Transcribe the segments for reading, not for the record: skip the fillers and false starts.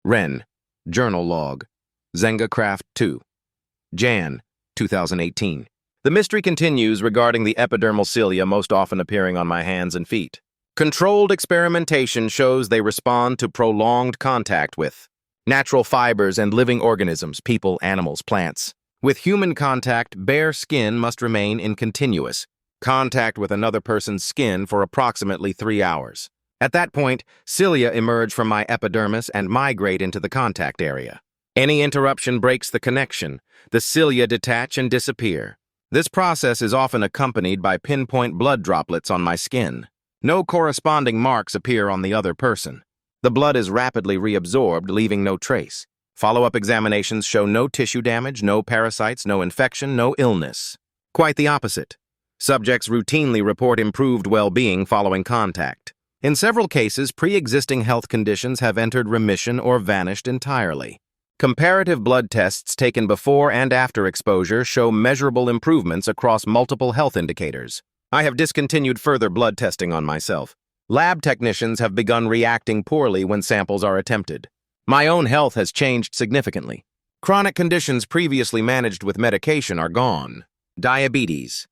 Ren, Journal Log, Zengacraft 2, Jan, 2018. The mystery continues regarding the epidermal cilia most often appearing on my hands and feet. Controlled experimentation shows they respond to prolonged contact with natural fibers and living organisms, people, animals, plants. With human contact, bare skin must remain in continuous contact with another person's skin for approximately 3 hours. At that point, cilia emerge from my epidermis and migrate into the contact area. Any interruption breaks the connection. The cilia detach and disappear. This process is often accompanied by pinpoint blood droplets on my skin. No corresponding marks appear on the other person. The blood is rapidly reabsorbed, leaving no trace. Follow-up examinations show no tissue damage, no parasites, no infection, no illness. Quite the opposite. Subjects routinely report improved well-being following contact. In several cases, pre-existing health conditions have entered remission or vanished entirely. Comparative blood tests taken before and after exposure show measurable improvements across multiple health indicators. I have discontinued further blood testing on myself. Lab technicians have begun reacting poorly when samples are attempted. My own health has changed significantly. Chronic conditions previously managed with medication are gone. Diabetes,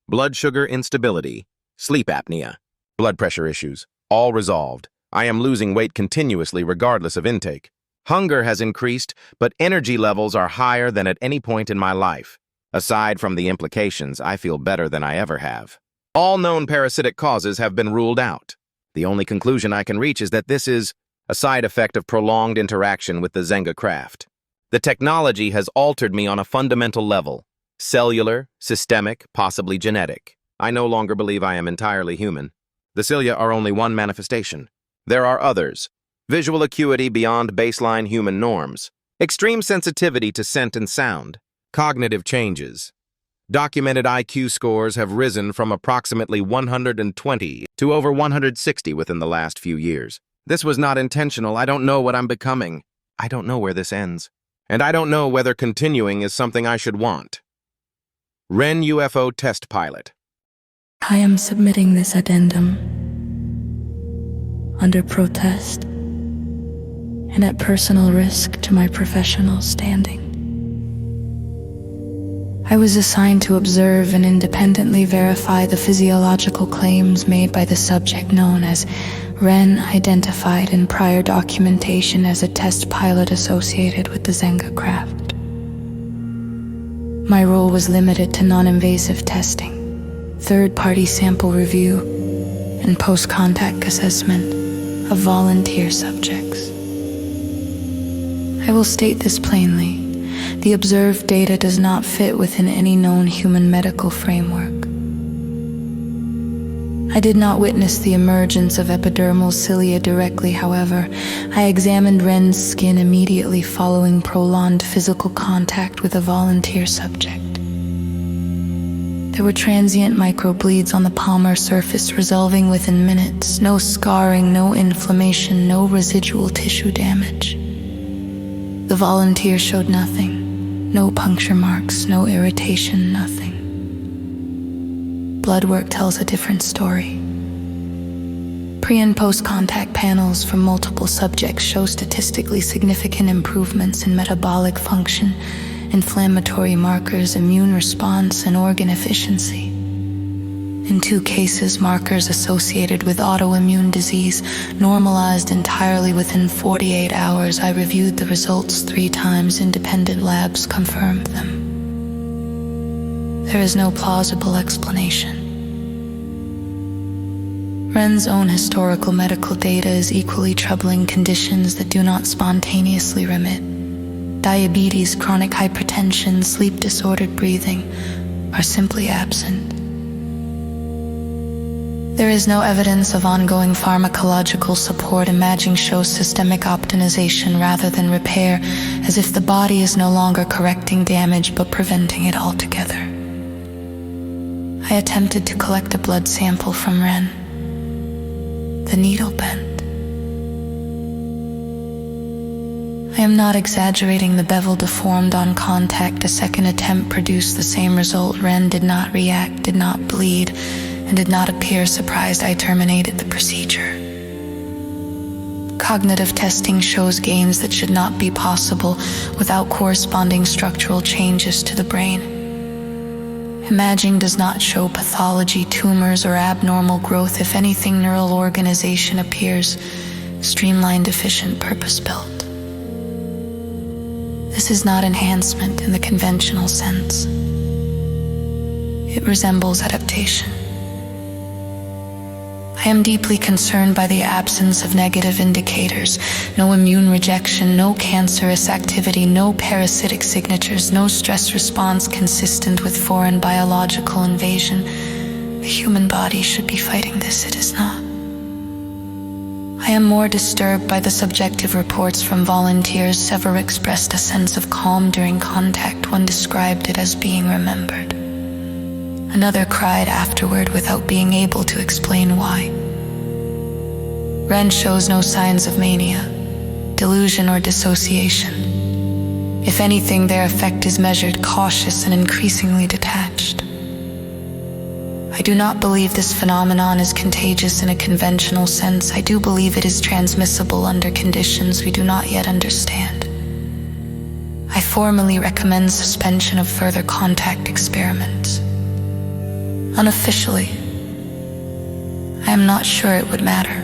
blood sugar instability, sleep apnea, blood pressure issues, all resolved. I am losing weight continuously regardless of intake. Hunger has increased, but energy levels are higher than at any point in my life. Aside from the implications, I feel better than I ever have. All known parasitic causes have been ruled out. The only conclusion I can reach is that this is a side effect of prolonged interaction with the Zengacraft. The technology has altered me on a fundamental level. Cellular, systemic, possibly genetic. I no longer believe I am entirely human. The cilia are only one manifestation. There are others. Visual acuity beyond baseline human norms. Extreme sensitivity to scent and sound. Cognitive changes. Documented IQ scores have risen from approximately 120 to over 160 within the last few years. This was not intentional. I don't know what I'm becoming. I don't know where this ends. And I don't know whether continuing is something I should want. Ren UFO Test Pilot. I am submitting this addendum under protest and at personal risk to my professional standing. I was assigned to observe and independently verify the physiological claims made by the subject known as Ren, identified in prior documentation as a test pilot associated with the Zengacraft. My role was limited to non-invasive testing, third-party sample review, and post-contact assessment of volunteer subjects. I will state this plainly. The observed data does not fit within any known human medical framework. I did not witness the emergence of epidermal cilia directly, however. I examined Ren's skin immediately following prolonged physical contact with a volunteer subject. There were transient microbleeds on the palmar surface resolving within minutes. No scarring, no inflammation, no residual tissue damage. The volunteer showed nothing. No puncture marks, no irritation, nothing. Blood work tells a different story. Pre- and post-contact panels from multiple subjects show statistically significant improvements in metabolic function, inflammatory markers, immune response, and organ efficiency. In 2 cases, markers associated with autoimmune disease normalized entirely within 48 hours. I reviewed the results 3 times. Independent labs confirmed them. There is no plausible explanation. Ren's own historical medical data is equally troubling. Conditions that do not spontaneously remit. Diabetes, chronic hypertension, sleep-disordered breathing are simply absent. There is no evidence of ongoing pharmacological support. Imaging shows systemic optimization rather than repair, as if the body is no longer correcting damage but preventing it altogether. I attempted to collect a blood sample from Ren. The needle bent. I am not exaggerating. The bevel deformed on contact. A second attempt produced the same result. Ren did not react, did not bleed, and did not appear surprised. I terminated the procedure. Cognitive testing shows gains that should not be possible without corresponding structural changes to the brain. Imaging does not show pathology, tumors, or abnormal growth. If anything, neural organization appears streamlined, efficient, purpose-built. This is not enhancement in the conventional sense. It resembles adaptation. I am deeply concerned by the absence of negative indicators, no immune rejection, no cancerous activity, no parasitic signatures, no stress response consistent with foreign biological invasion. The human body should be fighting this, it is not. I am more disturbed by the subjective reports from volunteers. Several expressed a sense of calm during contact. One described it as being remembered. Another cried afterward without being able to explain why. Ren shows no signs of mania, delusion, or dissociation. If anything, their effect is measured, cautious, and increasingly detached. I do not believe this phenomenon is contagious in a conventional sense. I do believe it is transmissible under conditions we do not yet understand. I formally recommend suspension of further contact experiments. Unofficially, I am not sure it would matter.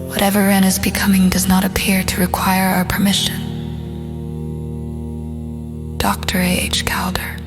Whatever Ren is becoming does not appear to require our permission. Dr. A.H. Calder.